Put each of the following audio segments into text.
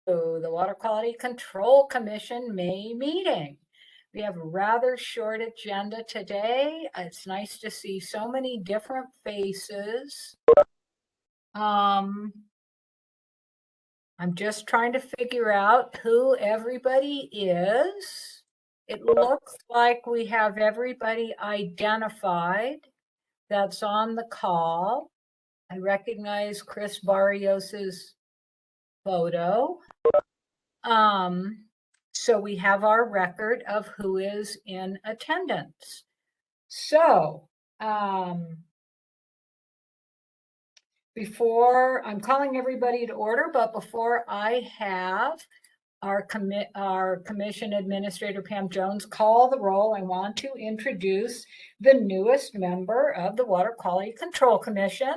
The Water Quality Control Commission May meeting. We have a rather short agenda today. It's nice to see so many different faces. I'm just trying to figure out who everybody is. It looks like we have everybody identified that's on the call. I recognize Chris Barrios's photo. So we have our record of who is in attendance. So before I'm calling everybody to order, but before I have our commission administrator, Pam Jones, call the roll, I want to introduce the newest member of the Water Quality Control Commission,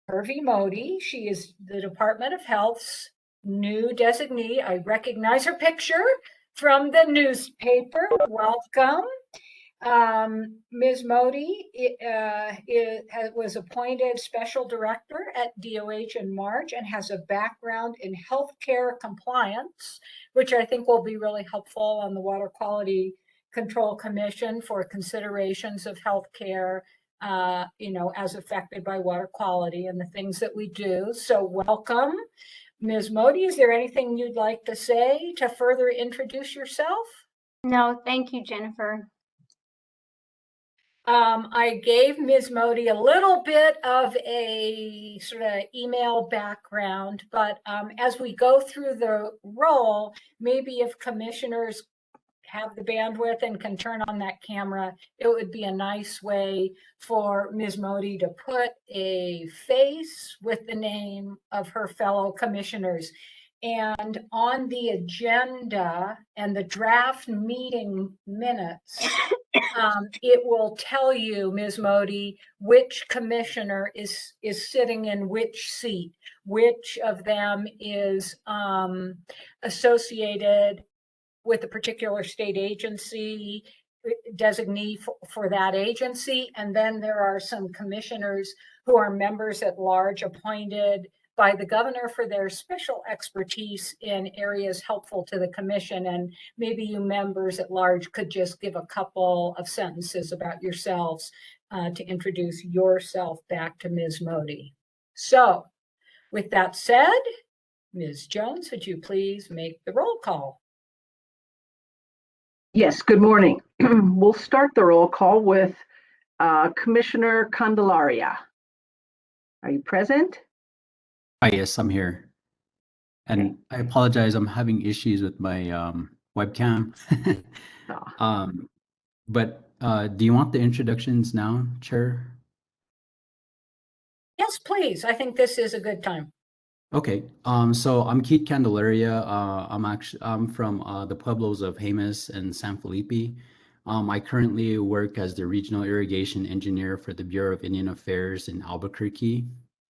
Hervey Modi. She is the Department of Health's new designee. I recognize her picture from the newspaper. Welcome. Ms. Modi was appointed special director at DOH in March and has a background in healthcare compliance, which I think will be really helpful on the Water Quality Control Commission for considerations of healthcare, as affected by water quality and the things that we do. So welcome. Ms. Modi, is there anything you'd like to say to further introduce yourself? No, thank you, Jennifer. I gave Ms. Modi a little bit of a sort of email background, but as we go through the role, maybe if commissioners have the bandwidth and can turn on that camera, it would be a nice way for Ms. Modi to put a face with the name of her fellow commissioners. And on the agenda and the draft meeting minutes, it will tell you, Ms. Modi, which commissioner is sitting in which seat, which of them is associated with a particular state agency, designee for that agency. And then there are some commissioners who are members at large appointed by the governor for their special expertise in areas helpful to the commission. And maybe you members at large could just give a couple of sentences about yourselves to introduce yourself back to Ms. Modi. So with that said, Ms. Jones, would you please make the roll call? Yes, good morning. We'll start the roll call with Commissioner Candelaria. Are you present? Hi, yes, I'm here. And I apologize, I'm having issues with my webcam. But do you want the introductions now, Chair? Yes, please. I think this is a good time. Okay, so I'm Keith Candelaria. I'm from the pueblos of Jemez and San Felipe. I currently work as the regional irrigation engineer for the Bureau of Indian Affairs in Albuquerque.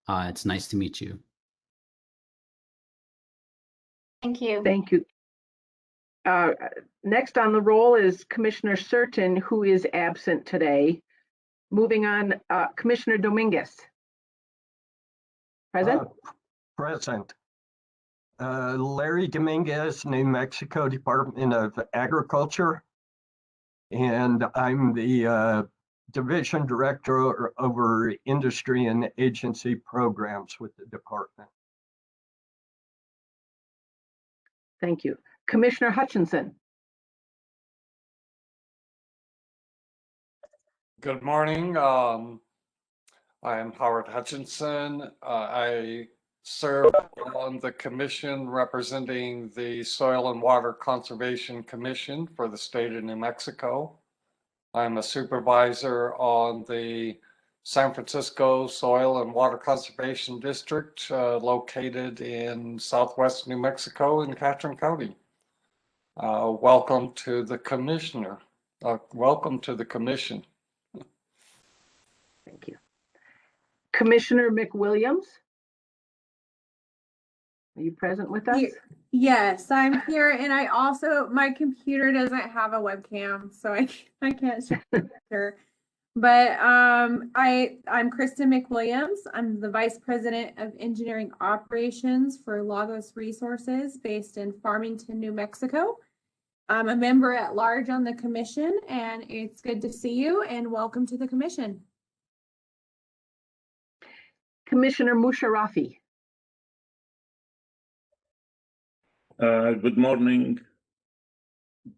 It's nice to meet you. Thank you. Thank you. Next on the roll is Commissioner Certain, who is absent today. Moving on, Commissioner Dominguez. Present? Present. Larry Dominguez, New Mexico Department of Agriculture. And I'm the Division Director over Industry and Agency Programs with the department. Thank you. Commissioner Hutchinson. Good morning. I am Howard Hutchinson. I serve on the commission representing the Soil and Water Conservation Commission for the state of New Mexico. I'm a supervisor on the San Francisco Soil and Water Conservation District, located in southwest New Mexico in Catron County. Welcome to the commissioner. Welcome to the commission. Thank you. Commissioner McWilliams. Are you present with us? Yes, I'm here, and I also, my computer doesn't have a webcam, so I can't share. But I'm Kristen McWilliams. I'm the Vice President of Engineering Operations for Lagos Resources based in Farmington, New Mexico. I'm a member at large on the commission, and it's good to see you and welcome to the commission. Commissioner Musharrafi. Good morning.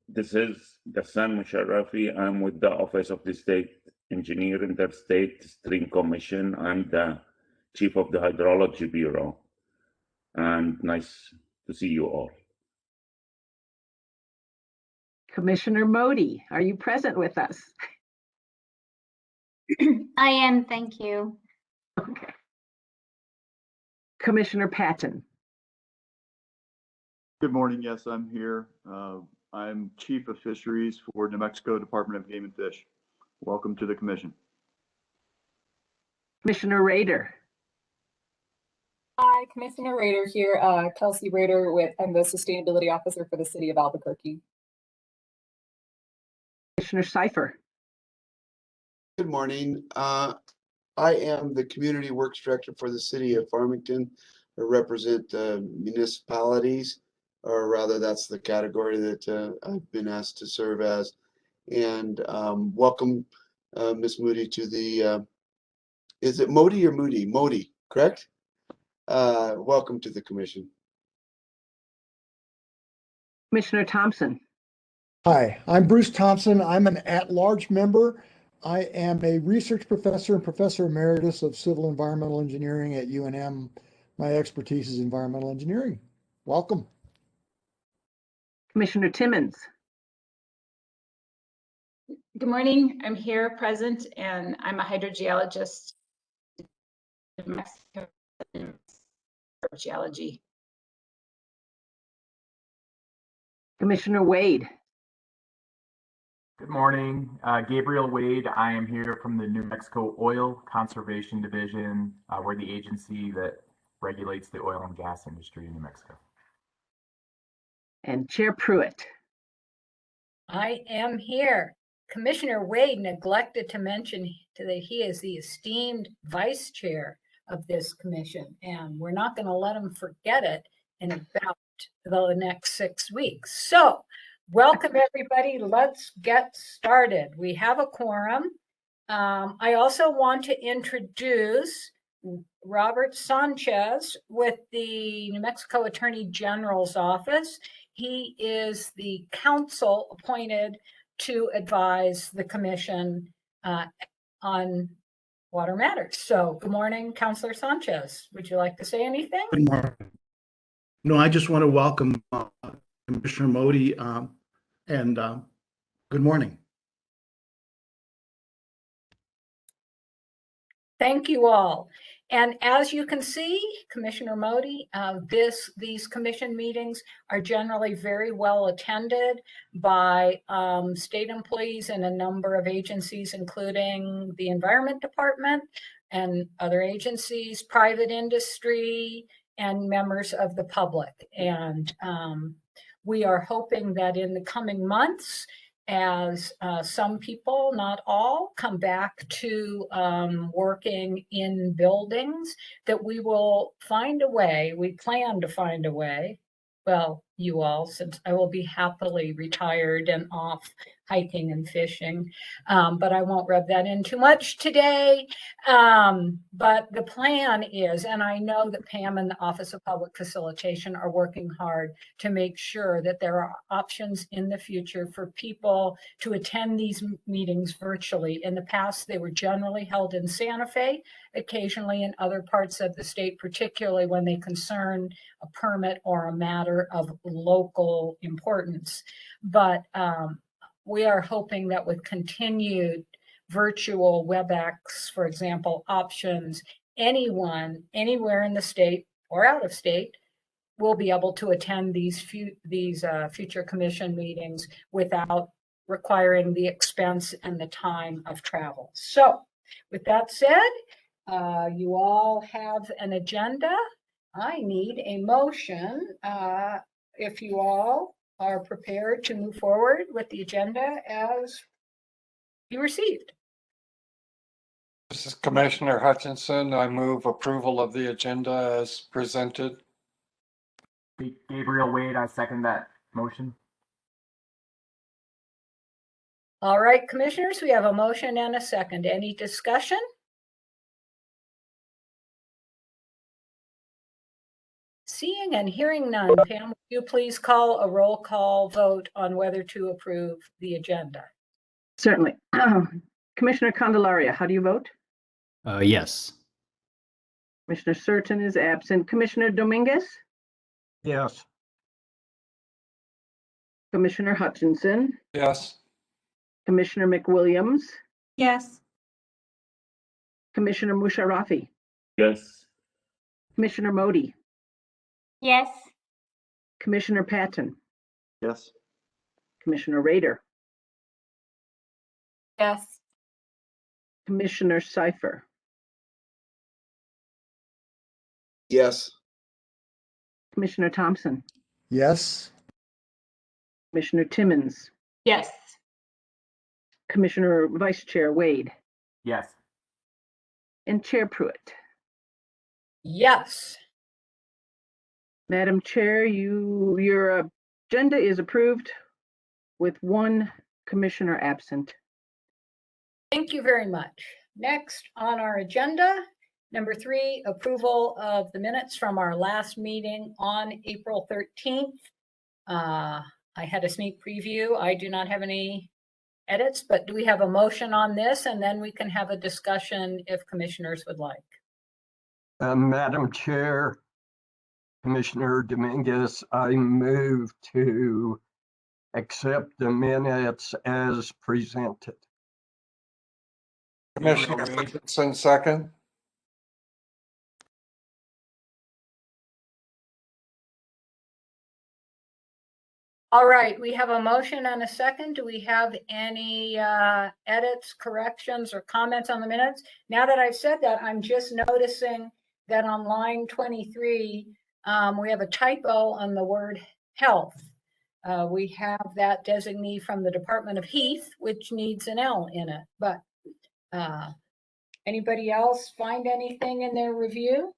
This is Ghassan Musharrafi. I'm with the Office of the State Engineer Interstate Stream Commission. I'm the Chief of the Hydrology Bureau. And nice to see you all. Commissioner Modi, are you present with us? I am, thank you. Okay. Commissioner Patton. Good morning. Yes, I'm here. I'm Chief of Fisheries for New Mexico Department of Game and Fish. Welcome to the commission. Commissioner Rader. Hi, Commissioner Rader here. Kelsey Rader I'm the Sustainability Officer for the City of Albuquerque. Commissioner Cipher. Good morning. I am the Community Works Director for the City of Farmington. I represent municipalities, or rather that's the category that I've been asked to serve as. And welcome, Ms. Moody, to the, is it Modi or Moody? Modi, correct? Welcome to the commission. Commissioner Thompson. Hi, I'm Bruce Thompson. I'm an at-large member. I am a research professor and professor emeritus of civil environmental engineering at UNM. My expertise is environmental engineering. Welcome. Commissioner Timmons. Good morning. I'm here present, and I'm a hydrogeologist in Mexico. Geology. Commissioner Wade. Good morning, Gabriel Wade. I am here from the New Mexico Oil Conservation Division. We're the agency that regulates the oil and gas industry in New Mexico. And Chair Pruitt. I am here. Commissioner Wade neglected to mention that he is the esteemed vice chair of this commission, and we're not going to let him forget it in about the next 6 weeks. So welcome, everybody. Let's get started. We have a quorum. I also want to introduce Robert Sanchez with the New Mexico Attorney General's office. He is the counsel appointed to advise the commission on water matters. So good morning, Councilor Sanchez. Would you like to say anything? Good morning. No, I just want to welcome Commissioner Modi and good morning. Thank you all. And as you can see, Commissioner Modi, these commission meetings are generally very well attended by state employees in a number of agencies, including the Environment Department and other agencies, private industry, and members of the public. And we are hoping that in the coming months, as some people, not all, come back to working in buildings, that we will find a way, we plan to find a way, well, you all, since I will be happily retired and off hiking and fishing, but I won't rub that in too much today. But the plan is, and I know that Pam and the Office of Public Facilitation are working hard to make sure that there are options in the future for people to attend these meetings virtually. In the past, they were generally held in Santa Fe, occasionally in other parts of the state, particularly when they concern a permit or a matter of local importance. But we are hoping that with continued virtual WebEx, for example, options, anyone, anywhere in the state or out of state will be able to attend these future commission meetings without requiring the expense and the time of travel. So with that said, you all have an agenda. I need a motion if you all are prepared to move forward with the agenda as you received. This is Commissioner Hutchinson. I move approval of the agenda as presented. Gabriel Wade, I second that motion. All right, commissioners, we have a motion and a second. Any discussion? Seeing and hearing none, Pam, will you please call a roll call vote on whether to approve the agenda? Certainly. Commissioner Candelaria, how do you vote? Yes. Commissioner Certain is absent. Commissioner Dominguez? Yes. Commissioner Hutchinson? Yes. Commissioner McWilliams? Yes. Commissioner Musharafi? Yes. Commissioner Modi? Yes. Commissioner Patton? Yes. Commissioner Rader? Yes. Commissioner Cipher? Yes. Commissioner Thompson? Yes. Commissioner Timmons? Yes. Commissioner Vice Chair Wade? Yes. And Chair Pruitt? Yes. Madam Chair, your agenda is approved with one commissioner absent. Thank you very much. Next on our agenda, number 3, approval of the minutes from our last meeting on April 13th. I had a sneak preview. I do not have any edits, but do we have a motion on this? And then we can have a discussion if commissioners would like. Madam Chair, Commissioner Dominguez, I move to accept the minutes as presented. Commissioner Hutchinson, second. All right, we have a motion and a second. Do we have any edits, corrections, or comments on the minutes? Now that I've said that, I'm just noticing that on line 23, we have a typo on the word health. We have that designee from the Department of Heath, which needs an L in it. But anybody else find anything in their review?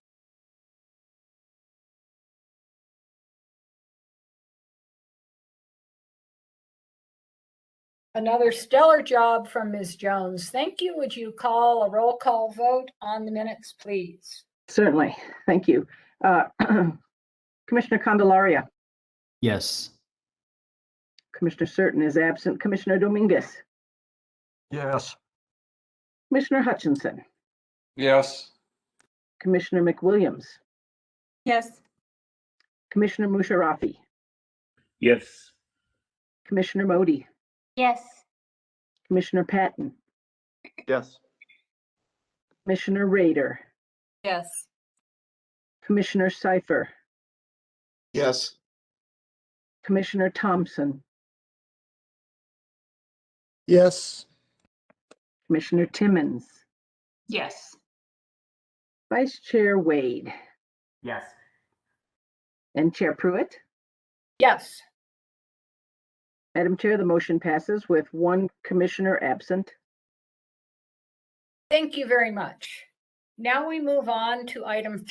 Another stellar job from Ms. Jones. Thank you. Would you call a roll call vote on the minutes, please? Certainly. Thank you. Commissioner Candelaria? Yes. Commissioner Certain is absent. Commissioner Dominguez? Yes. Commissioner Hutchinson? Yes. Commissioner McWilliams? Yes. Commissioner Musharafi? Yes. Commissioner Modi? Yes. Commissioner Patton? Yes. Commissioner Rader? Yes. Commissioner Cipher? Yes. Commissioner Thompson? Yes. Commissioner Timmons? Yes. Vice Chair Wade? Yes. And Chair Pruitt? Yes. Madam Chair, the motion passes with one commissioner absent. Thank you very much. Now we move on to item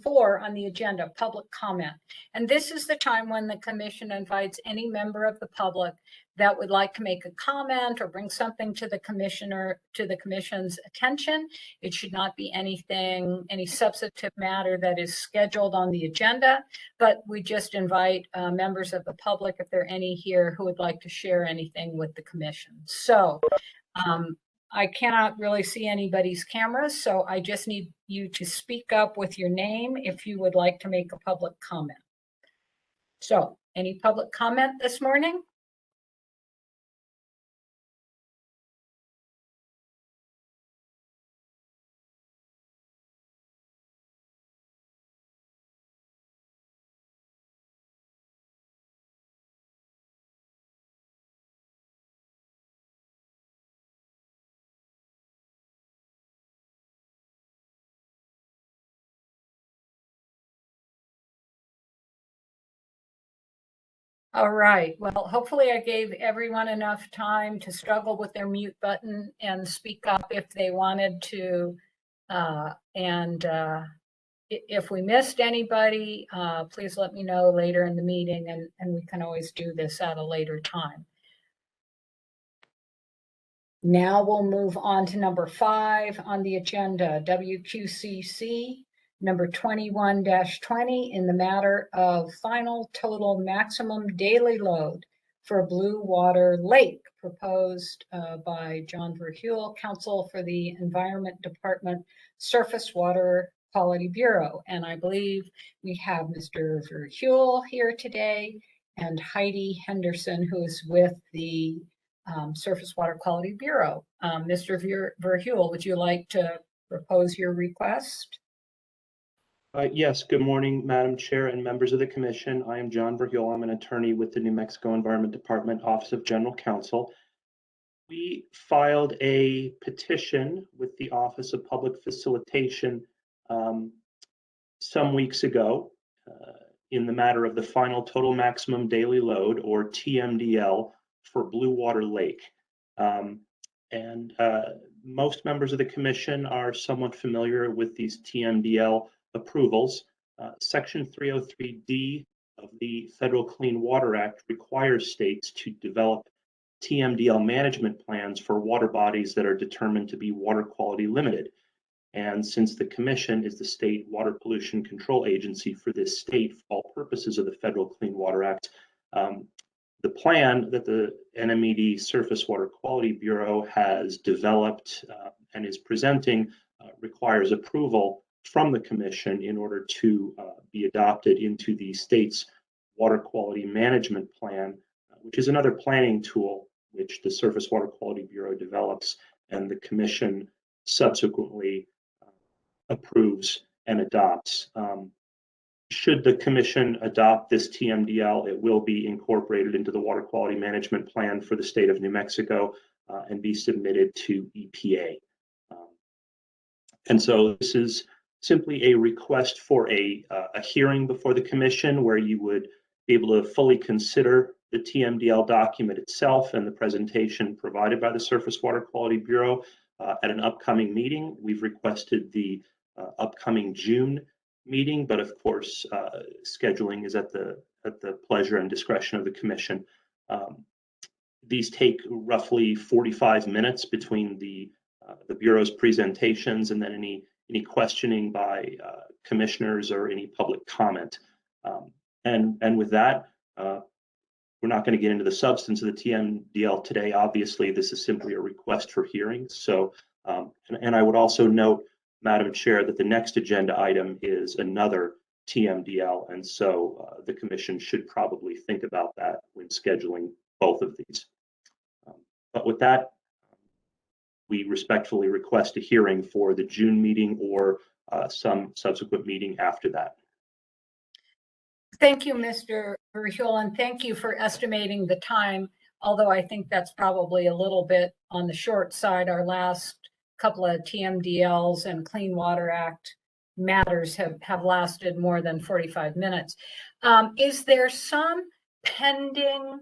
4 on the agenda, public comment. And this is the time when the commission invites any member of the public that would like to make a comment or bring something to the commission's attention. It should not be any substantive matter that is scheduled on the agenda, but we just invite members of the public, if there are any here, who would like to share anything with the commission. So I cannot really see anybody's cameras, so I just need you to speak up with your name if you would like to make a public comment. So, any public comment this morning? All right. Well, hopefully I gave everyone enough time to struggle with their mute button and speak up if they wanted to. If we missed anybody, please let me know later in the meeting, and we can always do this at a later time. Now we'll move on to number 5 on the agenda, WQCC number 21-20 in the matter of final total maximum daily load for Blue Water Lake, proposed by John Verhule, Counsel for the Environment Department Surface Water Quality Bureau. And I believe we have Mr. Verhule here today and Heidi Henderson, who is with the Surface Water Quality Bureau. Mr. Verhule, would you like to propose your request? Yes, good morning, Madam Chair and members of the Commission. I am John Verhule. I'm an attorney with the New Mexico Environment Department, Office of General Counsel. We filed a petition with the Office of Public Facilitation some weeks ago in the matter of the final total maximum daily load, or TMDL, for Blue Water Lake. Most members of the Commission are somewhat familiar with these TMDL approvals. Section 303D of the Federal Clean Water Act requires states to develop TMDL management plans for water bodies that are determined to be water quality limited. And since the Commission is the state water pollution control agency for this state for all purposes of the Federal Clean Water Act, the plan that the NMED Surface Water Quality Bureau has developed and is presenting requires approval from the Commission in order to be adopted into the state's water quality management plan, which is another planning tool which the Surface Water Quality Bureau develops and the Commission subsequently approves and adopts. Should the Commission adopt this TMDL, it will be incorporated into the Water Quality Management Plan for the state of New Mexico and be submitted to EPA. And so this is simply a request for a hearing before the Commission where you would be able to fully consider the TMDL document itself and the presentation provided by the Surface Water Quality Bureau at an upcoming meeting. We've requested the upcoming June meeting, but of course, scheduling is at the pleasure and discretion of the Commission. These take roughly 45 minutes between the Bureau's presentations and then any questioning by commissioners or any public comment. And with that, we're not going to get into the substance of the TMDL today. Obviously, this is simply a request for hearings. So, and I would also note, Madam Chair, that the next agenda item is another TMDL, and so the Commission should probably think about that when scheduling both of these. But with that, we respectfully request a hearing for the June meeting or some subsequent meeting after that. Thank you, Mr. Verhule, and thank you for estimating the time, although I think that's probably a little bit on the short side. Our last couple of TMDLs and Clean Water Act matters have lasted more than 45 minutes. Is there some pending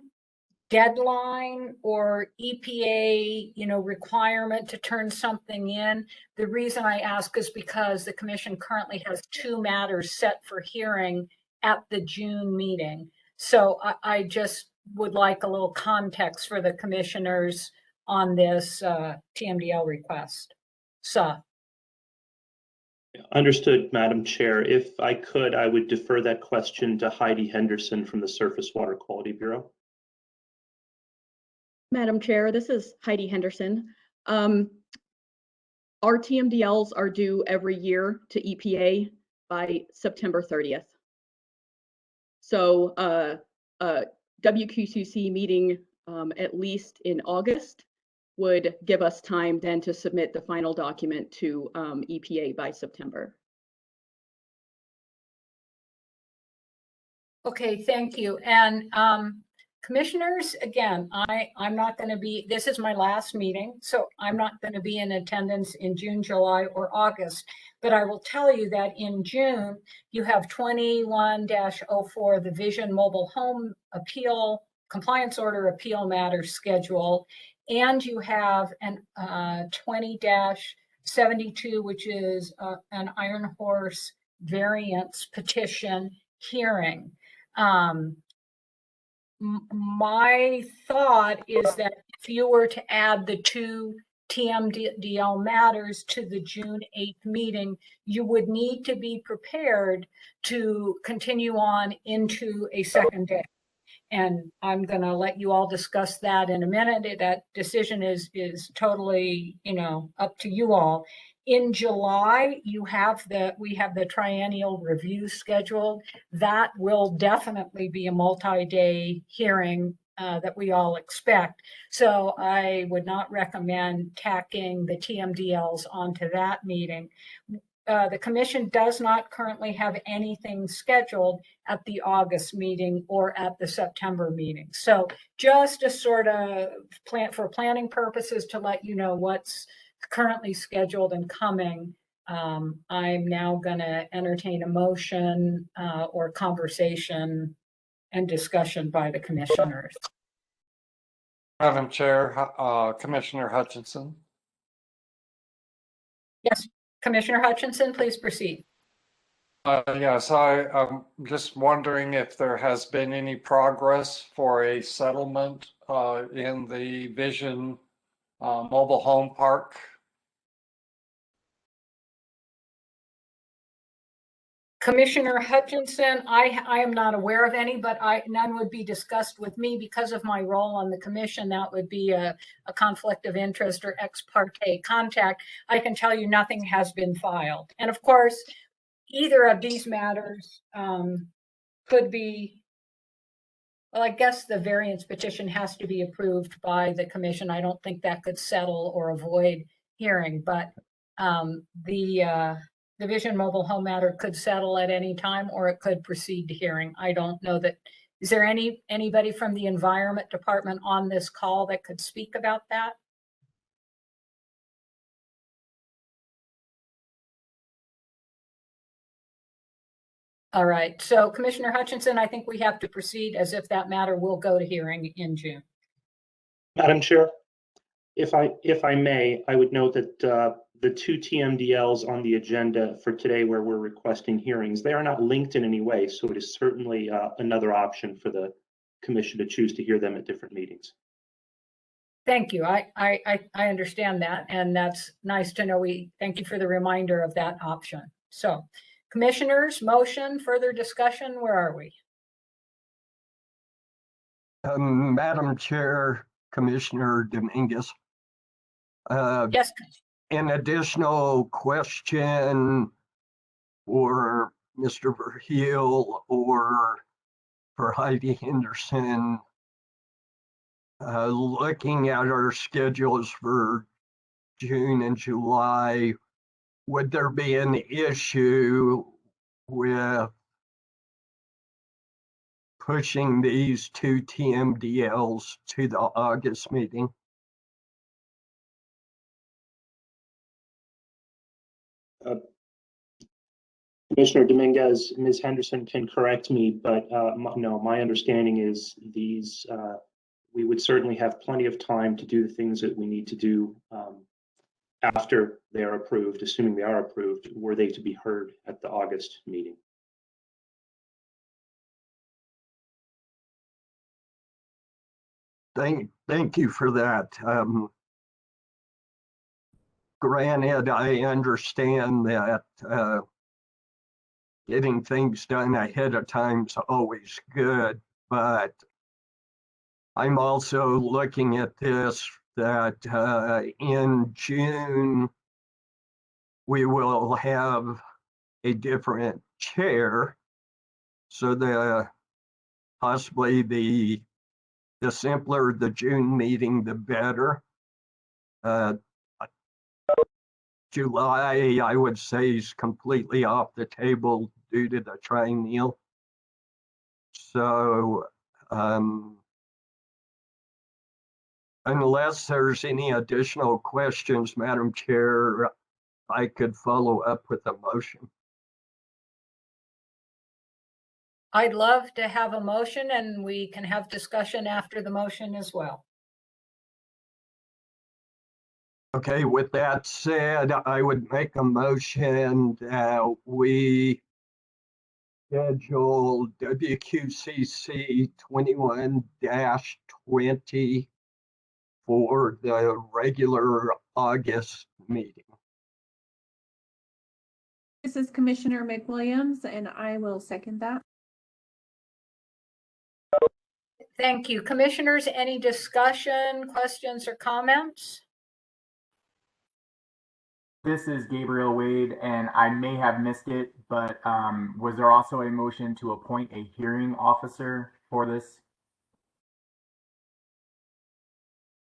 deadline or EPA, requirement to turn something in? The reason I ask is because the Commission currently has 2 matters set for hearing at the June meeting. So I just would like a little context for the commissioners on this TMDL request. Understood, Madam Chair. If I could, I would defer that question to Heidi Henderson from the Surface Water Quality Bureau. Madam Chair, this is Heidi Henderson. Our TMDLs are due every year to EPA by September 30th. So WQCC meeting at least in August would give us time then to submit the final document to EPA by September. Okay, thank you. And Commissioners, again, I'm not going to be, this is my last meeting, so I'm not going to be in attendance in June, July, or August. But I will tell you that in June, you have 21-04, the Vision Mobile Home Appeal, Compliance Order Appeal Matter schedule, and you have an 20-72, which is an Iron Horse variance petition hearing. My thought is that if you were to add the two TMDL matters to the June 8th meeting, you would need to be prepared to continue on into a second day. And I'm going to let you all discuss that in a minute. That decision is totally, up to you all. In July, we have the triennial review scheduled. That will definitely be a multi-day hearing that we all expect. So I would not recommend tacking the TMDLs onto that meeting. The commission does not currently have anything scheduled at the August meeting or at the September meeting. So just a sort of for planning purposes to let you know what's currently scheduled and coming. I'm now going to entertain a motion or conversation and discussion by the commissioners. Madam Chair, Commissioner Hutchinson. Yes, Commissioner Hutchinson, please proceed. Yes, I'm just wondering if there has been any progress for a settlement in the Vision Mobile Home Park. Commissioner Hutchinson, I am not aware of any, but none would be discussed with me because of my role on the commission. That would be a conflict of interest or ex parte contact. I can tell you nothing has been filed. And of course, either of these matters could be, well, I guess the variance petition has to be approved by the commission. I don't think that could settle or avoid hearing, but the Vision Mobile Home matter could settle at any time, or it could proceed to hearing. I don't know that. Is there anybody from the Environment Department on this call that could speak about that? All right. So Commissioner Hutchinson, I think we have to proceed as if that matter will go to hearing in June. Madam Chair, if I may, I would note that the two TMDLs on the agenda for today where we're requesting hearings, they are not linked in any way. So it is certainly another option for the commission to choose to hear them at different meetings. Thank you. I understand that. And that's nice to know. Thank you for the reminder of that option. So commissioners, motion, further discussion, where are we? Madam Chair, Commissioner Dominguez. Yes. An additional question for Mr. Verheul or for Heidi Henderson. Looking at our schedules for June and July, would there be an issue with pushing these two TMDLs to the August meeting? Commissioner Dominguez, Ms. Henderson can correct me, but no, my understanding is these, we would certainly have plenty of time to do the things that we need to do after they are approved, assuming they are approved, were they to be heard at the August meeting. Thank you for that. Granted, I understand that getting things done ahead of time is always good, but I'm also looking at this that in June, we will have a different chair. So possibly the simpler the June meeting, the better. July, I would say, is completely off the table due to the triennial. So Unless there's any additional questions, Madam Chair, I could follow up with a motion. I'd love to have a motion and we can have discussion after the motion as well. Okay, with that said, I would make a motion that we schedule WQCC 21-20 for the regular August meeting. This is Commissioner McWilliams, and I will second that. Thank you. Commissioners, any discussion, questions, or comments? This is Gabriel Wade, and I may have missed it, but was there also a motion to appoint a hearing officer for this?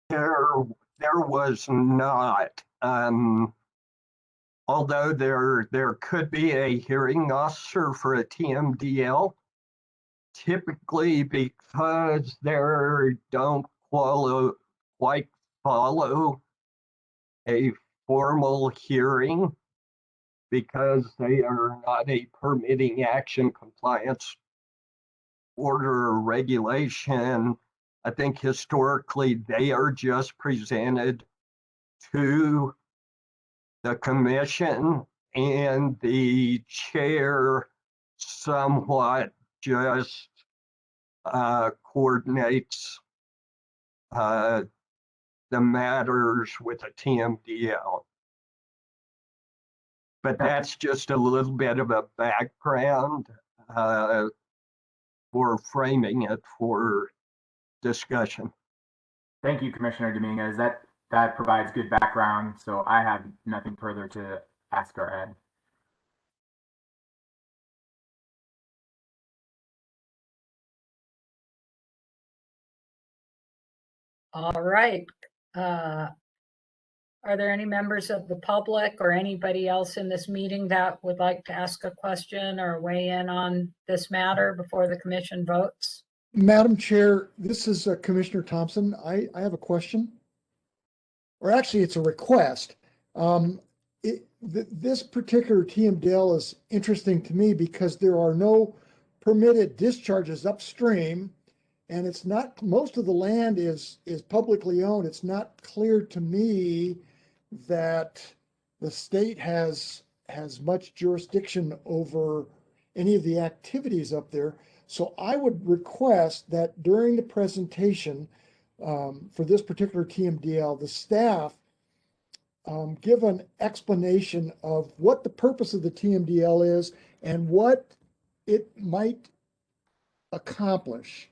There was not. Although there could be a hearing officer for a TMDL, typically because they don't quite follow a formal hearing because they are not a permitting action compliance order or regulation. I think historically they are just presented to the commission and the chair somewhat just coordinates the matters with a TMDL. But that's just a little bit of a background for framing it for discussion. Thank you, Commissioner Dominguez. That provides good background, so I have nothing further to ask or add. All right. Are there any members of the public or anybody else in this meeting that would like to ask a question or weigh in on this matter before the commission votes? Madam Chair, this is Commissioner Thompson. I have a question. Or actually, it's a request. This particular TMDL is interesting to me because there are no permitted discharges upstream, and it's not, most of the land is publicly owned. It's not clear to me that the state has much jurisdiction over any of the activities up there. So I would request that during the presentation for this particular TMDL, the staff give an explanation of what the purpose of the TMDL is and what it might accomplish,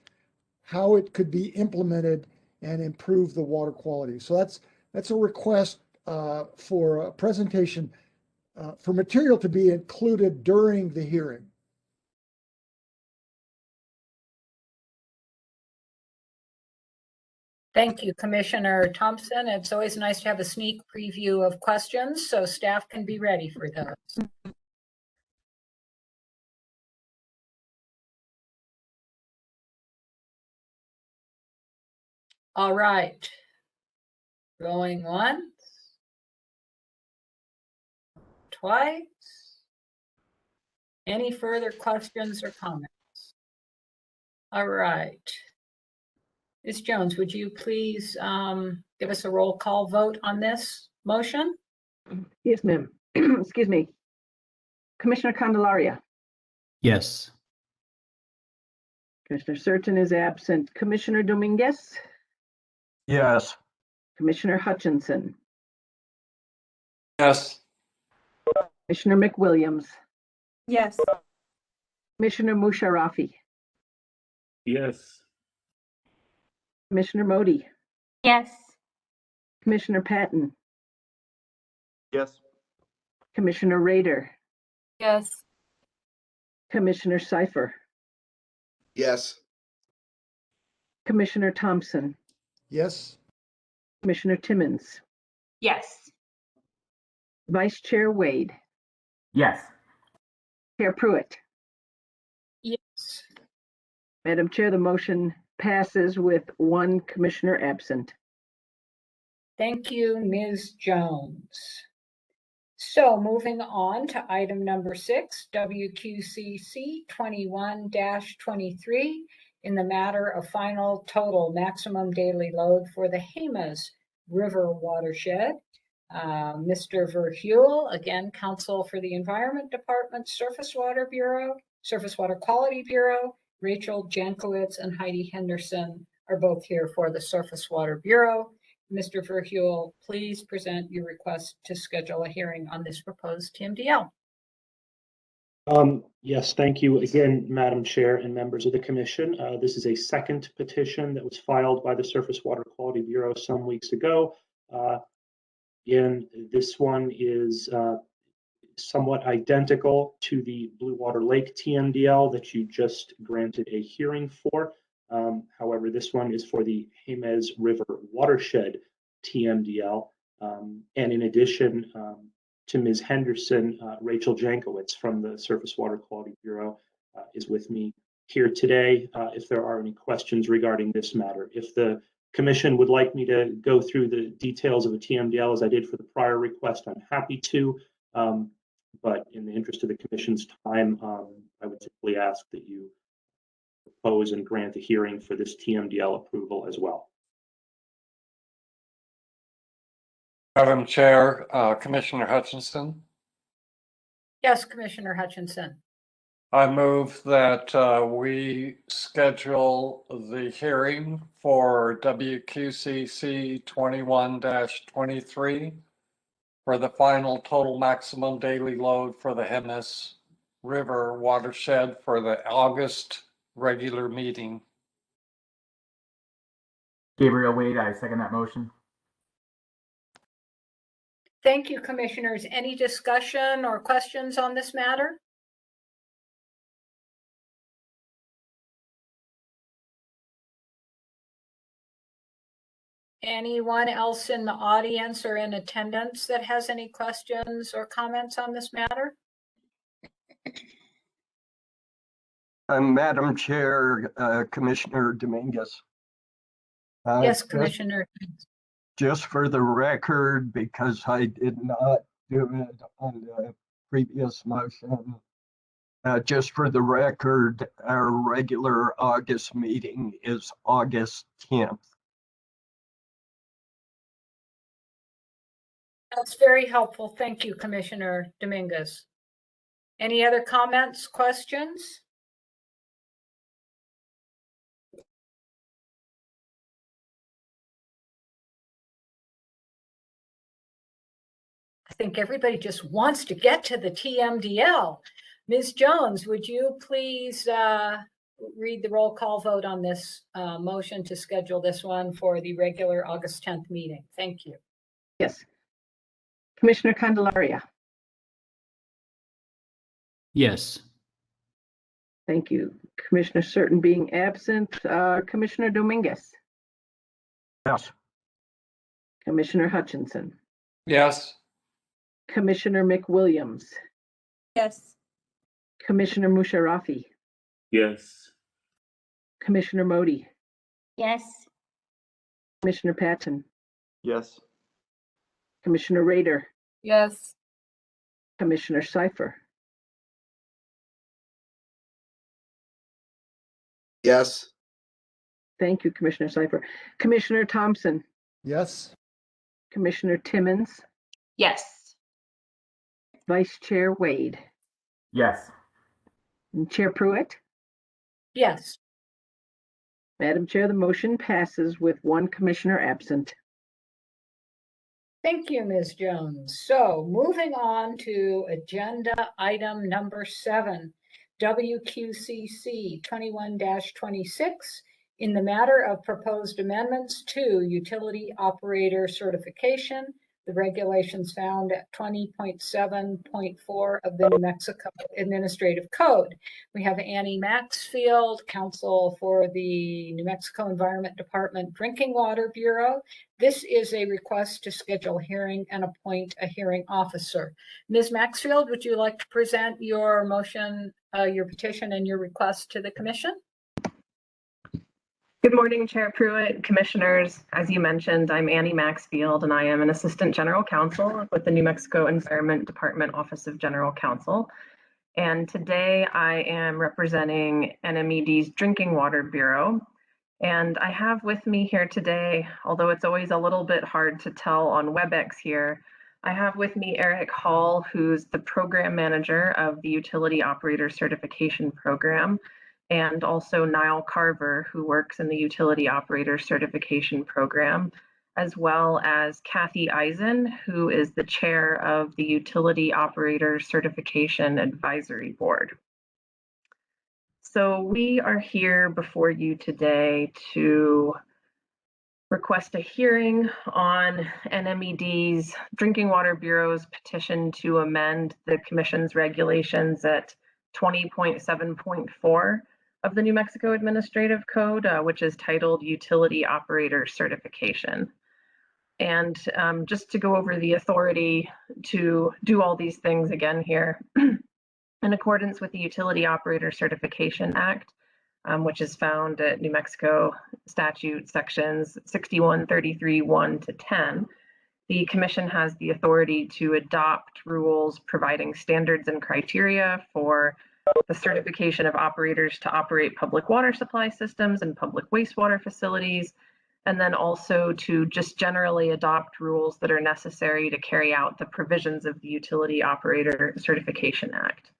how it could be implemented and improve the water quality. So that's a request for a presentation for material to be included during the hearing. Thank you, Commissioner Thompson. It's always nice to have a sneak preview of questions so staff can be ready for those. All right. Going once, twice. Any further questions or comments? All right. Ms. Jones, would you please give us a roll call vote on this motion? Yes, ma'am. Excuse me. Commissioner Candelaria. Yes. Commissioner Surton is absent. Commissioner Dominguez. Yes. Commissioner Hutchinson. Yes. Commissioner McWilliams. Yes. Commissioner Musharafi. Yes. Commissioner Modi. Yes. Commissioner Patton. Yes. Commissioner Rader. Yes. Commissioner Cipher. Yes. Commissioner Thompson. Yes. Commissioner Timmons. Yes. Vice Chair Wade. Yes. Chair Pruitt. Yes. Madam Chair, the motion passes with one commissioner absent. Thank you, Ms. Jones. So moving on to item number 6, WQCC 21-23, in the matter of final total maximum daily load for the Jemez River watershed. Mr. Verheuel, again, Counsel for the Environment Department, Surface Water Bureau, Surface Water Quality Bureau, Rachel Jankowitz and Heidi Henderson are both here for the Surface Water Bureau. Mr. Verheuel, please present your request to schedule a hearing on this proposed TMDL. Yes, thank you again, Madam Chair and members of the Commission. This is a second petition that was filed by the Surface Water Quality Bureau some weeks ago. And this one is somewhat identical to the Blue Water Lake TMDL that you just granted a hearing for. However, this one is for the Jemez River watershed TMDL. And in addition to Ms. Henderson, Rachel Jankowitz from the Surface Water Quality Bureau is with me here today if there are any questions regarding this matter. If the Commission would like me to go through the details of a TMDL as I did for the prior request, I'm happy to. But in the interest of the Commission's time, I would simply ask that you propose and grant a hearing for this TMDL approval as well. Madam Chair, Commissioner Hutchinson, Yes, Commissioner Hutchinson. I move that we schedule the hearing for WQCC 21-23 for the final total maximum daily load for the Jemez River watershed for the August regular meeting. Gabriel Wade, I second that motion. Thank you, Commissioners. Any discussion or questions on this matter? Anyone else in the audience or in attendance that has any questions or comments on this matter? Madam Chair, Commissioner Dominguez. Yes, Commissioner. Just for the record, because I did not do it on the previous motion, just for the record, our regular August meeting is August 10th. That's very helpful. Thank you, Commissioner Dominguez. Any other comments, questions? I think everybody just wants to get to the TMDL. Ms. Jones, would you please read the roll call vote on this motion to schedule this one for the regular August 10th meeting? Thank you. Yes. Commissioner Candelaria. Yes. Thank you. Commissioner Certain being absent. Commissioner Dominguez. Yes. Commissioner Hutchinson. Yes. Commissioner McWilliams. Yes. Commissioner Musharafi. Yes. Commissioner Modi. Yes. Commissioner Patton. Yes. Commissioner Rader. Yes. Commissioner Cipher. Yes. Thank you, Commissioner Cipher. Commissioner Thompson. Yes. Commissioner Timmons. Yes. Vice Chair Wade. Yes. And Chair Pruitt. Yes. Madam Chair, the motion passes with one commissioner absent. Thank you, Ms. Jones. So moving on to agenda item number 7, WQCC 21-26, in the matter of proposed amendments to utility operator certification, the regulations found at 20.7.4 of the New Mexico Administrative Code. We have Annie Maxfield, counsel for the New Mexico Environment Department Drinking Water Bureau. This is a request to schedule a hearing and appoint a hearing officer. Ms. Maxfield, would you like to present your motion, your petition and your request to the commission? Good morning, Chair Pruitt, Commissioners. As you mentioned, I'm Annie Maxfield, and I am an Assistant General Counsel with the New Mexico Environment Department Office of General Counsel. And today I am representing NMED's Drinking Water Bureau. And I have with me here today, although it's always a little bit hard to tell on WebEx here, I have with me Eric Hall, who's the Program Manager of the Utility Operator Certification Program, and also Niall Carver, who works in the Utility Operator Certification Program, as well as Kathy Eisen, who is the Chair of the Utility Operator Certification Advisory Board. So we are here before you today to request a hearing on NMED's Drinking Water Bureau's petition to amend the Commission's regulations at 20.7.4 of the New Mexico Administrative Code, which is titled Utility Operator Certification. And just to go over the authority to do all these things again here, in accordance with the Utility Operator Certification Act, which is found at New Mexico statute sections 6133(1) to 10, the Commission has the authority to adopt rules providing standards and criteria for the certification of operators to operate public water supply systems and public wastewater facilities, and then also to just generally adopt rules that are necessary to carry out the provisions of the Utility Operator Certification Act.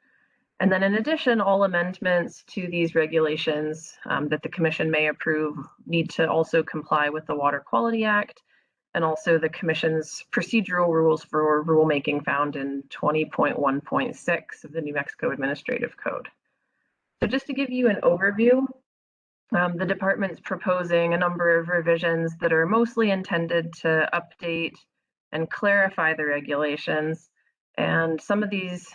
And then in addition, all amendments to these regulations that the Commission may approve need to also comply with the Water Quality Act and also the Commission's procedural rules for rulemaking found in 20.1.6 of the New Mexico Administrative Code. So just to give you an overview, the department's proposing a number of revisions that are mostly intended to update and clarify the regulations. And some of these,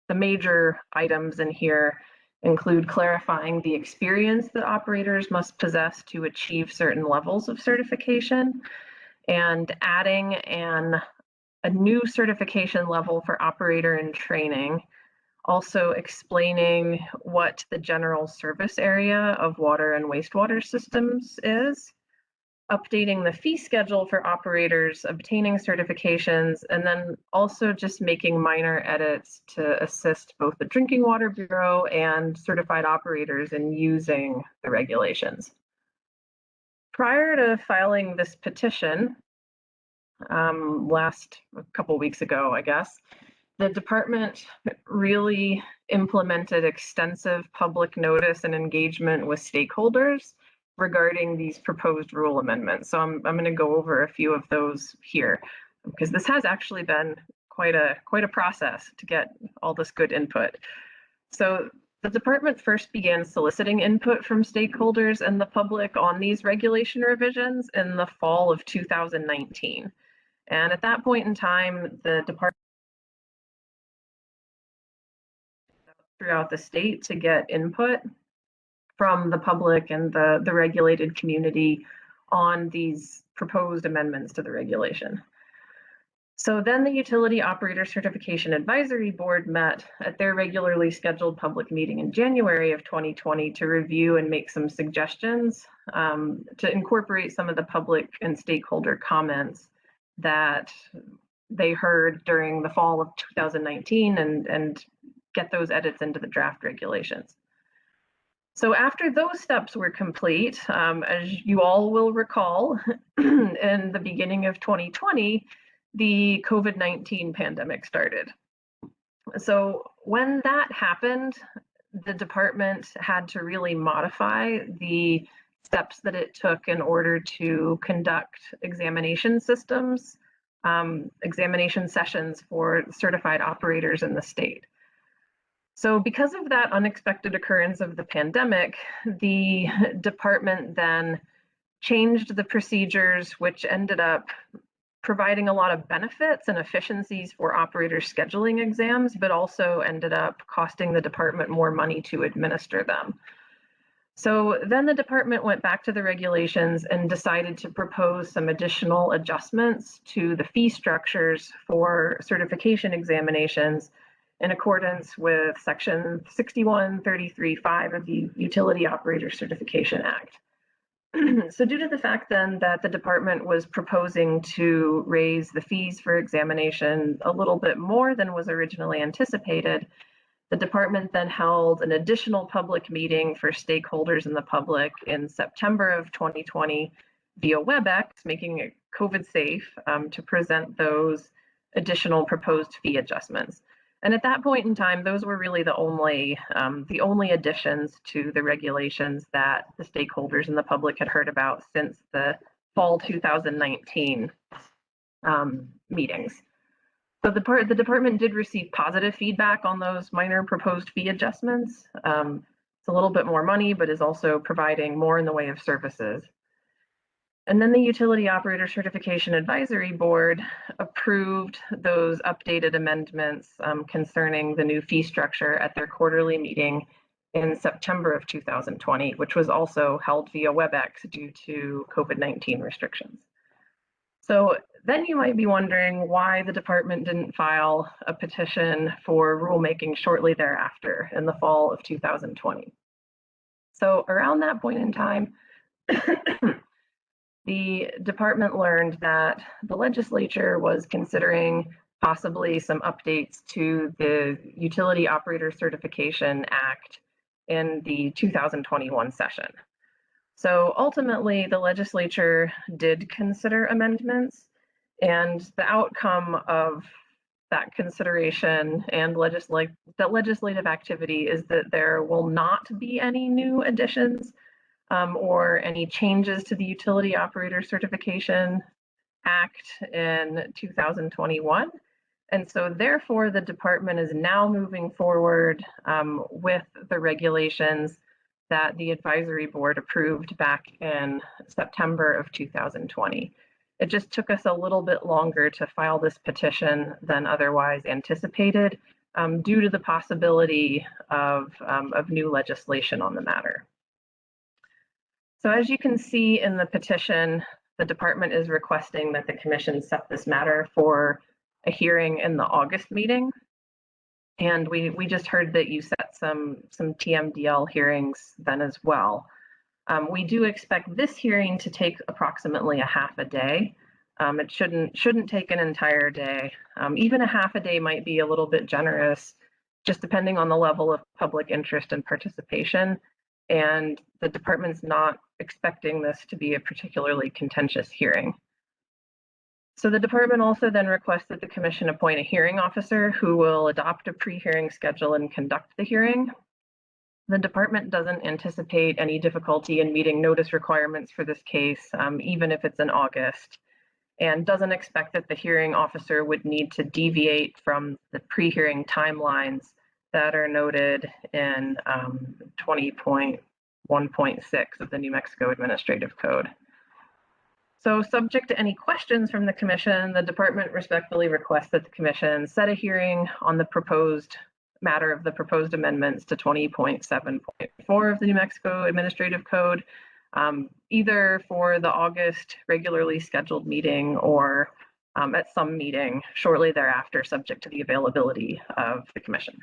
the major items in here include clarifying the experience that operators must possess to achieve certain levels of certification, and adding a new certification level for operator in training, also explaining what the general service area of water and wastewater systems is, updating the fee schedule for operators obtaining certifications, and then also just making minor edits to assist both the Drinking Water Bureau and certified operators in using the regulations. Prior to filing this petition, last couple weeks ago, I guess, the department really implemented extensive public notice and engagement with stakeholders regarding these proposed rule amendments. So I'm going to go over a few of those here, because this has actually been quite a process to get all this good input. So the department first began soliciting input from stakeholders and the public on these regulation revisions in the fall of 2019. And at that point in time, the department throughout the state to get input from the public and the regulated community on these proposed amendments to the regulation. So then the Utility Operator Certification Advisory Board met at their regularly scheduled public meeting in January of 2020 to review and make some suggestions to incorporate some of the public and stakeholder comments that they heard during the fall of 2019 and get those edits into the draft regulations. So after those steps were complete, as you all will recall, in the beginning of 2020, the COVID-19 pandemic started. So when that happened, the department had to really modify the steps that it took in order to conduct examination systems, examination sessions for certified operators in the state. So because of that unexpected occurrence of the pandemic, the department then changed the procedures, which ended up providing a lot of benefits and efficiencies for operators scheduling exams, but also ended up costing the department more money to administer them. So then the department went back to the regulations and decided to propose some additional adjustments to the fee structures for certification examinations in accordance with section 6133(5) of the Utility Operator Certification Act. So due to the fact then that the department was proposing to raise the fees for examination a little bit more than was originally anticipated, the department then held an additional public meeting for stakeholders in the public in September of 2020 via WebEx, making it COVID safe, to present those additional proposed fee adjustments. And at that point in time, those were really the only additions to the regulations that the stakeholders in the public had heard about since the fall 2019 meetings. So the department did receive positive feedback on those minor proposed fee adjustments. It's a little bit more money, but is also providing more in the way of services. And then the Utility Operator Certification Advisory Board approved those updated amendments concerning the new fee structure at their quarterly meeting in September of 2020, which was also held via WebEx due to COVID-19 restrictions. So then you might be wondering why the department didn't file a petition for rulemaking shortly thereafter in the fall of 2020. So around that point in time, the department learned that the legislature was considering possibly some updates to the Utility Operator Certification Act in the 2021 session. So ultimately, the legislature did consider amendments, and the outcome of that consideration and legislative activity is that there will not be any new additions or any changes to the Utility Operator Certification Act in 2021. And so therefore, the department is now moving forward with the regulations that the advisory board approved back in September of 2020. It just took us a little bit longer to file this petition than otherwise anticipated due to the possibility of new legislation on the matter. So as you can see in the petition, the department is requesting that the commission set this matter for a hearing in the August meeting. And we just heard that you set some TMDL hearings then as well. We do expect this hearing to take approximately a half a day. It shouldn't take an entire day. Even a half a day might be a little bit generous, just depending on the level of public interest and participation. And the department's not expecting this to be a particularly contentious hearing. So the department also then requests that the commission appoint a hearing officer who will adopt a pre-hearing schedule and conduct the hearing. The department doesn't anticipate any difficulty in meeting notice requirements for this case, even if it's in August, and doesn't expect that the hearing officer would need to deviate from the pre-hearing timelines that are noted in 20.1.6 of the New Mexico Administrative Code. So subject to any questions from the commission, the department respectfully requests that the commission set a hearing on the proposed matter of the proposed amendments to 20.7.4 of the New Mexico Administrative Code, either for the August regularly scheduled meeting or at some meeting shortly thereafter, subject to the availability of the commission.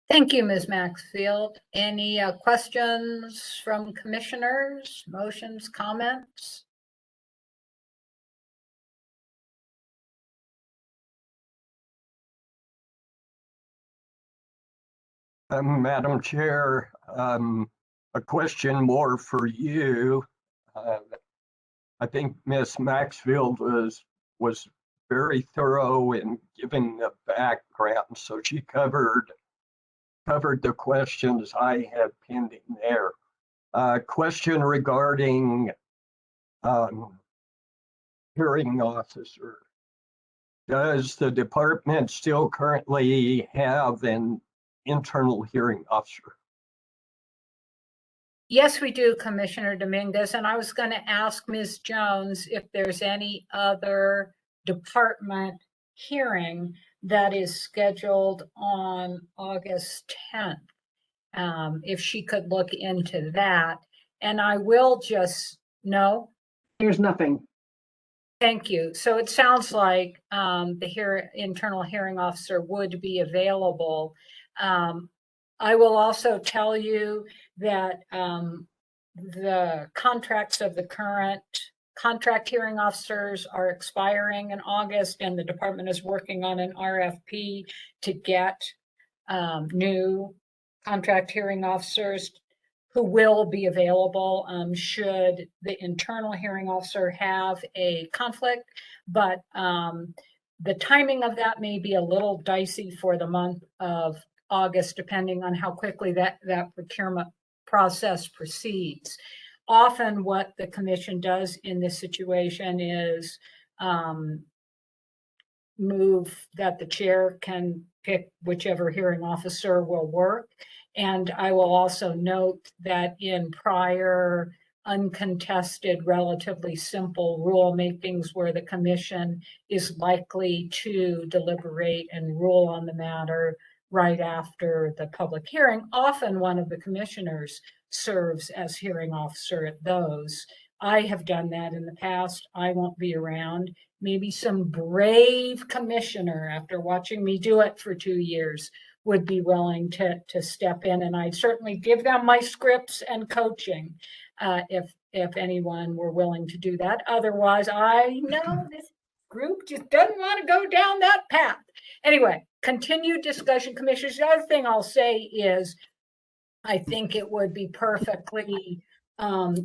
Thank you, Ms. Maxfield. Any questions from commissioners, motions, comments? Madam Chair, a question more for you. I think Ms. Maxfield was very thorough in giving the background, so she covered the questions I had pending there. Question regarding hearing officer. Does the department still currently have an internal hearing officer? Yes, we do, Commissioner Dominguez. And I was going to ask Ms. Jones if there's any other department hearing that is scheduled on August 10th, if she could look into that. And I will just, no? There's nothing. Thank you. So it sounds like the internal hearing officer would be available. I will also tell you that the contracts of the current contract hearing officers are expiring in August, and the department is working on an RFP to get new contract hearing officers who will be available should the internal hearing officer have a conflict. But the timing of that may be a little dicey for the month of August, depending on how quickly that procurement process proceeds. Often what the commission does in this situation is move that the chair can pick whichever hearing officer will work. And I will also note that in prior uncontested, relatively simple rulemakings where the commission is likely to deliberate and rule on the matter right after the public hearing, often one of the commissioners serves as hearing officer at those. I have done that in the past. I won't be around. Maybe some brave commissioner, after watching me do it for 2 years, would be willing to step in, and I'd certainly give them my scripts and coaching if anyone were willing to do that. Otherwise, I know this group just doesn't want to go down that path. Anyway, continued discussion, commissioners. The other thing I'll say is I think it would be perfectly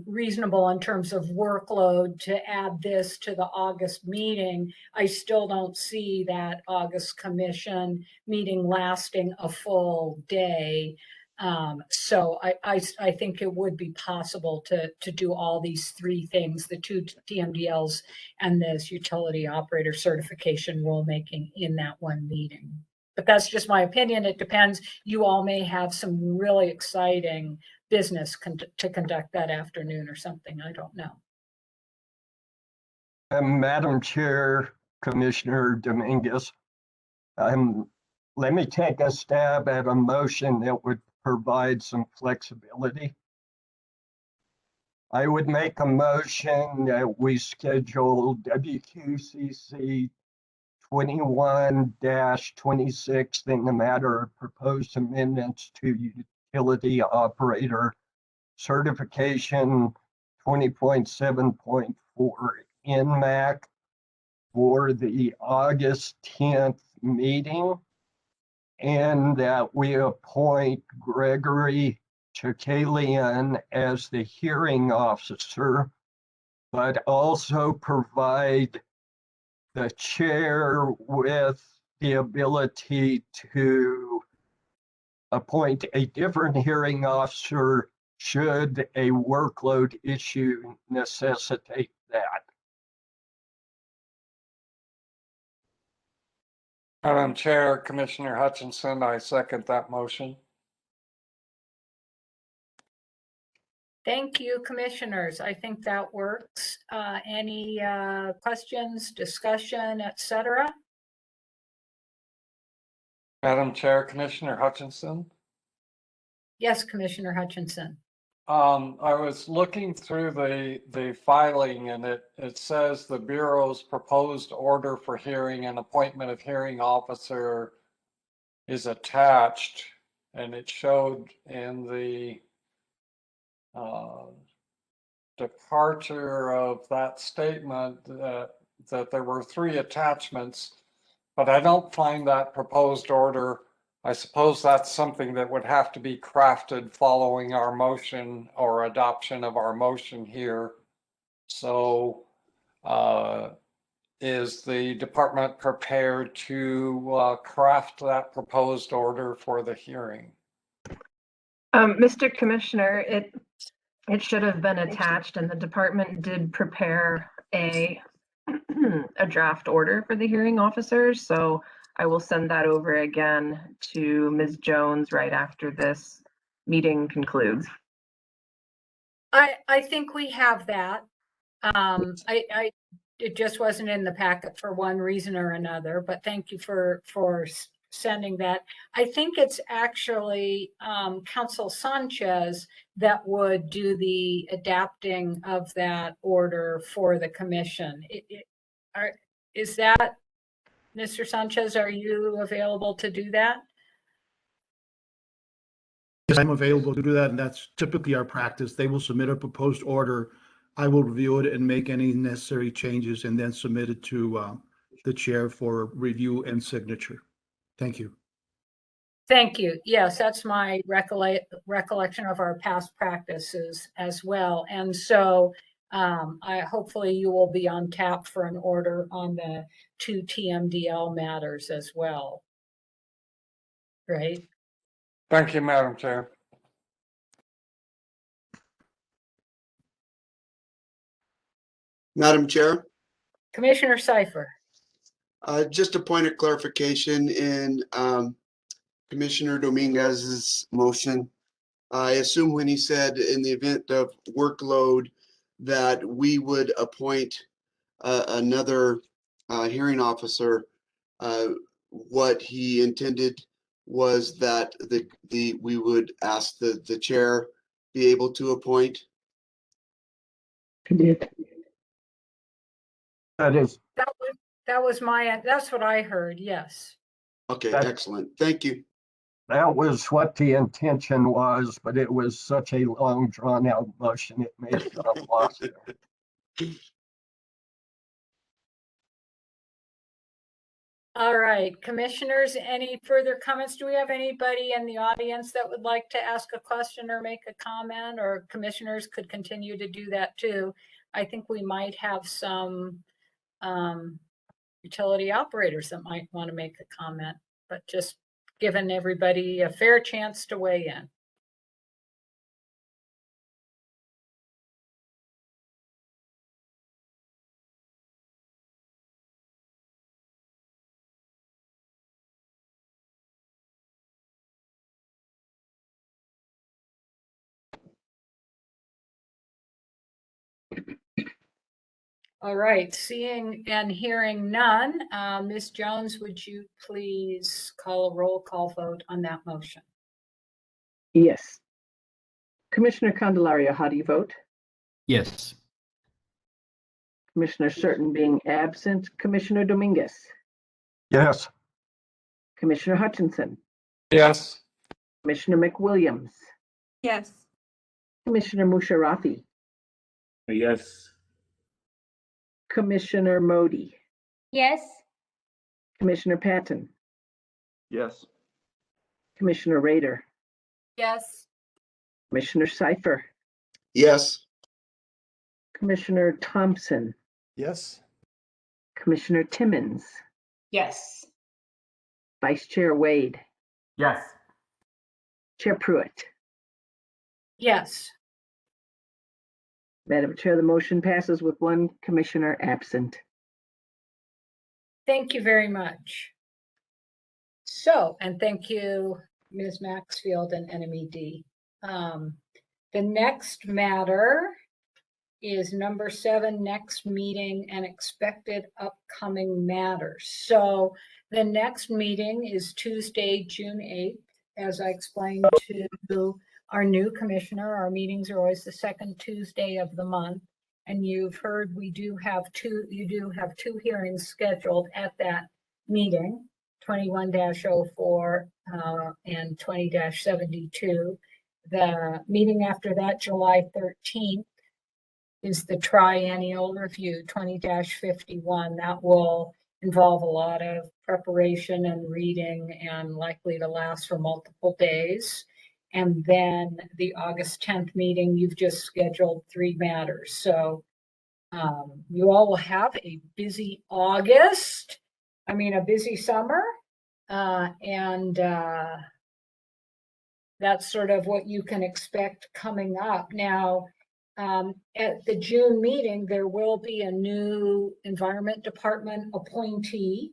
reasonable in terms of workload to add this to the August meeting. I still don't see that August commission meeting lasting a full day. So I think it would be possible to do all these three things, the 2 TMDLs and this utility operator certification rulemaking in that one meeting. But that's just my opinion. It depends. You all may have some really exciting business to conduct that afternoon or something. I don't know. Madam Chair, Commissioner Dominguez, let me take a stab at a motion that would provide some flexibility. I would make a motion that we schedule WQCC 21-26 in the matter of proposed amendments to utility operator certification 20.7.4 NMAC for the August 10th meeting, and that we appoint Gregory Chakalian as the hearing officer, but also provide the chair with the ability to appoint a different hearing officer should a workload issue necessitate that. Madam Chair, Commissioner Hutchinson, I second that motion. Thank you, commissioners. I think that works. Any questions, discussion, etc.? Madam Chair, Commissioner Hutchinson. Yes, Commissioner Hutchinson. I was looking through the filing, and it says the Bureau's proposed order for hearing and appointment of hearing officer is attached, and it showed in the departure of that statement that there were 3 attachments, but I don't find that proposed order. I suppose that's something that would have to be crafted following our motion or adoption of our motion here. So is the department prepared to craft that proposed order for the hearing? Mr. Commissioner, it should have been attached, and the department did prepare a draft order for the hearing officers. So I will send that over again to Ms. Jones right after this meeting concludes. I think we have that. It just wasn't in the packet for one reason or another, but thank you for sending that. I think it's actually Council Sanchez that would do the adapting of that order for the commission. Is that, Mr. Sanchez, are you available to do that? Yes, I'm available to do that, and that's typically our practice. They will submit a proposed order. I will review it and make any necessary changes and then submit it to the chair for review and signature. Thank you. Thank you. Yes, that's my recollection of our past practices as well. And so hopefully you will be on tap for an order on the 2 TMDL matters as well. Right? Thank you, Madam Chair. Madam Chair, Commissioner Cipher. just a point of clarification in Commissioner Dominguez's motion. I assume when he said in the event of workload that we would appoint another hearing officer, what he intended was that we would ask the chair be able to appoint. That is, That's what I heard. Yes. Okay, excellent. Thank you. that was what the intention was, but it was such a long drawn out motion, it may have got lost there. All right, commissioners, any further comments? Do we have anybody in the audience that would like to ask a question or make a comment, or commissioners could continue to do that too? I think we might have some utility operators that might want to make a comment, but just giving everybody a fair chance to weigh in. All right, seeing and hearing none, Ms. Jones, would you please call a roll call vote on that motion? Yes. Commissioner Candelaria, how do you vote? Yes. Commissioner Certain being absent. Commissioner Dominguez. Yes. Commissioner Hutchinson. Yes. Commissioner McWilliams. Yes. Commissioner Musharafi. Yes. Commissioner Modi. Yes. Commissioner Patton. Yes. Commissioner Rader. Yes. Commissioner Cipher. Yes. Commissioner Thompson. Yes. Commissioner Timmons. Yes. Vice Chair Wade. Yes. Chair Pruitt. Yes. Madam Chair, the motion passes with one commissioner absent. Thank you very much. So, and thank you, Ms. Maxfield and NMED. The next matter is number 7, next meeting and expected upcoming matters. So the next meeting is Tuesday, June 8th. As I explained to our new commissioner, our meetings are always the second Tuesday of the month. And you've heard you do have two hearings scheduled at that meeting, 21-04 and 20-72. The meeting after that, July 13th, is the triennial review, 20-51. That will involve a lot of preparation and reading and likely to last for multiple days. And then the August 10th meeting, you've just scheduled 3 matters. So you all will have a busy August, a busy summer. And that's sort of what you can expect coming up. Now, at the June meeting, there will be a new Environment Department appointee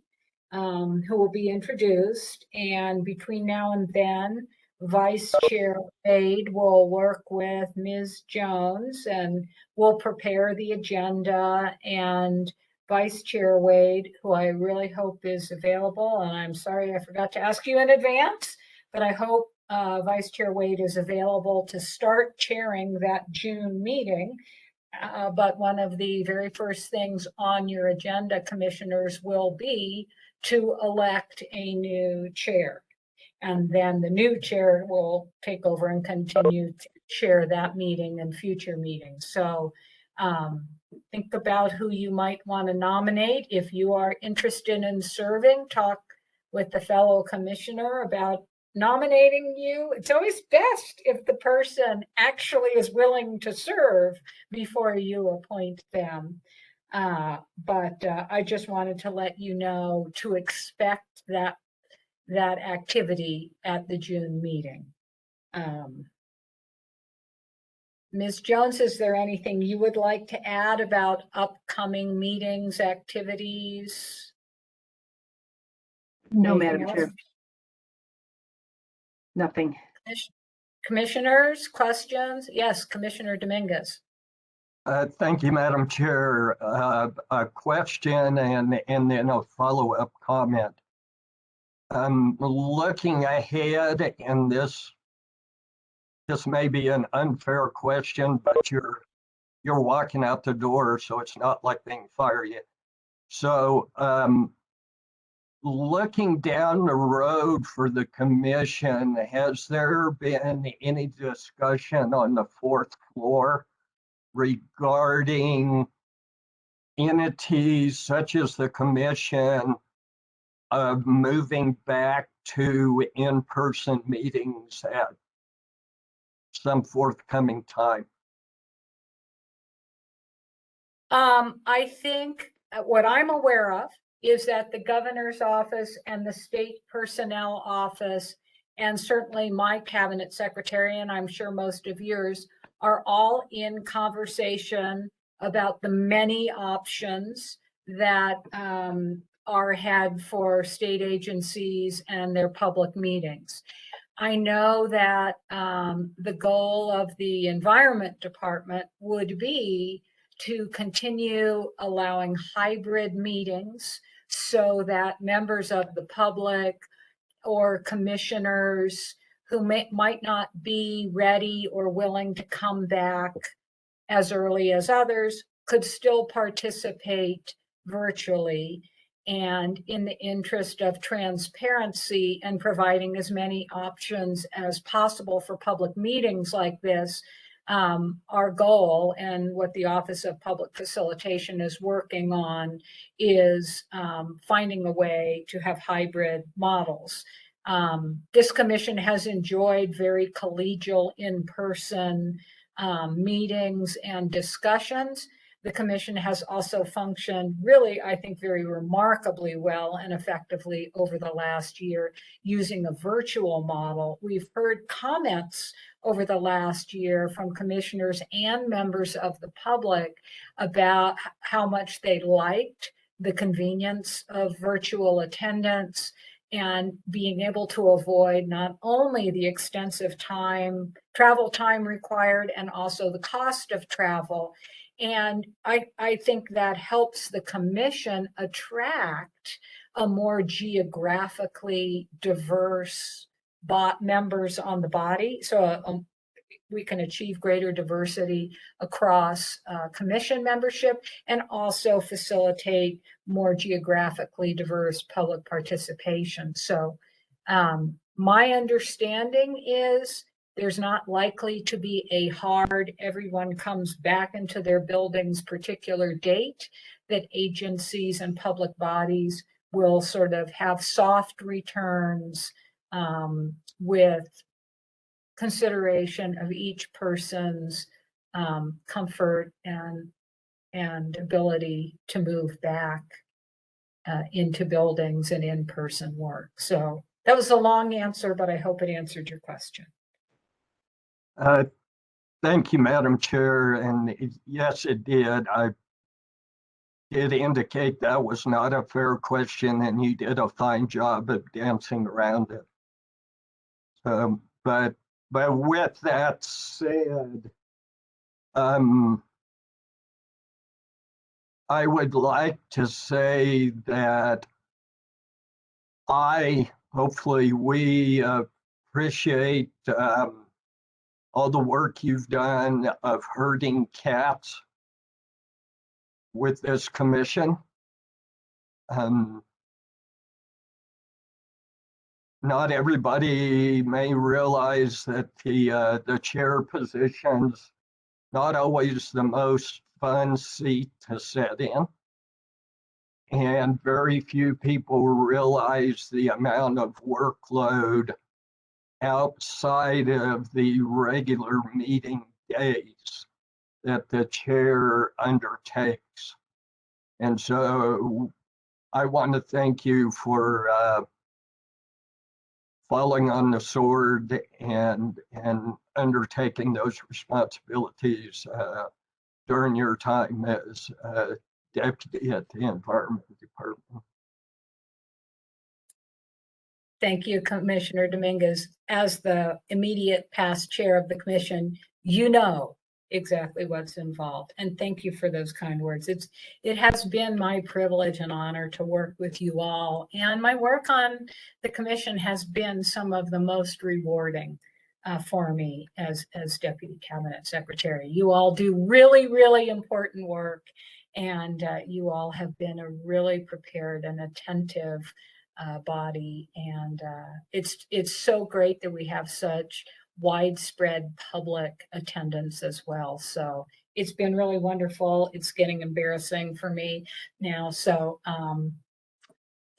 who will be introduced. And between now and then, Vice Chair Wade will work with Ms. Jones and will prepare the agenda. And Vice Chair Wade, who I really hope is available, and I'm sorry I forgot to ask you in advance, but I hope Vice Chair Wade is available to start chairing that June meeting. But one of the very first things on your agenda, commissioners, will be to elect a new chair. And then the new chair will take over and continue to chair that meeting and future meetings. So think about who you might want to nominate. If you are interested in serving, talk with the fellow commissioner about nominating you. It's always best if the person actually is willing to serve before you appoint them. But I just wanted to let you know to expect that activity at the June meeting. Ms. Jones, is there anything you would like to add about upcoming meetings, activities? No, Anything Madam else? Chair. Nothing. Commissioners, questions? Yes, Commissioner Dominguez. Thank you, Madam Chair. A question and then a follow-up comment. Looking ahead, and this may be an unfair question, but you're walking out the door, so it's not like they can fire you. So looking down the road for the commission, has there been any discussion on the fourth floor regarding entities such as the commission of moving back to in-person meetings at some forthcoming time? I think what I'm aware of is that the governor's office and the state personnel office, and certainly my cabinet secretary, and I'm sure most of yours, are all in conversation about the many options that are had for state agencies and their public meetings. I know that the goal of the Environment Department would be to continue allowing hybrid meetings so that members of the public or commissioners who might not be ready or willing to come back as early as others could still participate virtually. And in the interest of transparency and providing as many options as possible for public meetings like this, our goal and what the Office of Public Facilitation is working on is finding a way to have hybrid models. This commission has enjoyed very collegial in-person meetings and discussions. The commission has also functioned really, I think, very remarkably well and effectively over the last year using a virtual model. We've heard comments over the last year from commissioners and members of the public about how much they liked the convenience of virtual attendance and being able to avoid not only the extensive travel time required and also the cost of travel. And I think that helps the commission attract a more geographically diverse members on the body. So we can achieve greater diversity across commission membership and also facilitate more geographically diverse public participation. So my understanding is there's not likely to be a hard everyone comes back into their buildings particular date, that agencies and public bodies will sort of have soft returns with consideration of each person's comfort and ability to move back into buildings and in-person work. So that was a long answer, but I hope it answered your question. Thank you, Madam Chair. And yes, it did. I did indicate that was not a fair question, and you did a fine job of dancing around it. But with that said, I would like to say that hopefully we appreciate all the work you've done of herding cats with this commission. not everybody may realize that the chair position's not always the most fun seat to sit in. And very few people realize the amount of workload outside of the regular meeting days that the chair undertakes. And so I want to thank you for falling on the sword and undertaking those responsibilities during your time as deputy at the Environment Department. Thank you, Commissioner Dominguez. As the immediate past chair of the commission, you know exactly what's involved. And thank you for those kind words. It has been my privilege and honor to work with you all. And my work on the commission has been some of the most rewarding for me as Deputy Cabinet Secretary. You all do really, really important work. And you all have been a really prepared and attentive body. And it's so great that we have such widespread public attendance as well. So it's been really wonderful. It's getting embarrassing for me now. So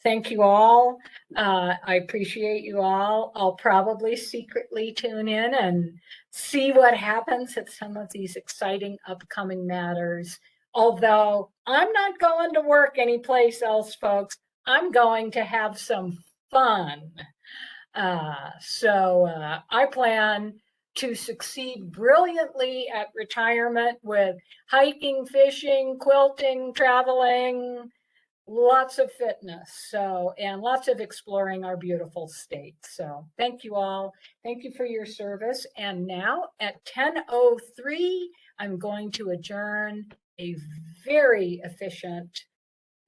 thank you all. I appreciate you all. I'll probably secretly tune in and see what happens at some of these exciting upcoming matters. Although I'm not going to work anyplace else, folks. I'm going to have some fun. I plan to succeed brilliantly at retirement with hiking, fishing, quilting, traveling, lots of fitness, and lots of exploring our beautiful state. So thank you all. Thank you for your service. And now at 10:03, I'm going to adjourn a very efficient,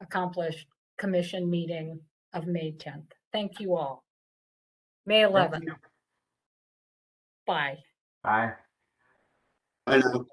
accomplished commission meeting of May 10th. Thank you all. May 11th. Bye. Bye. I know.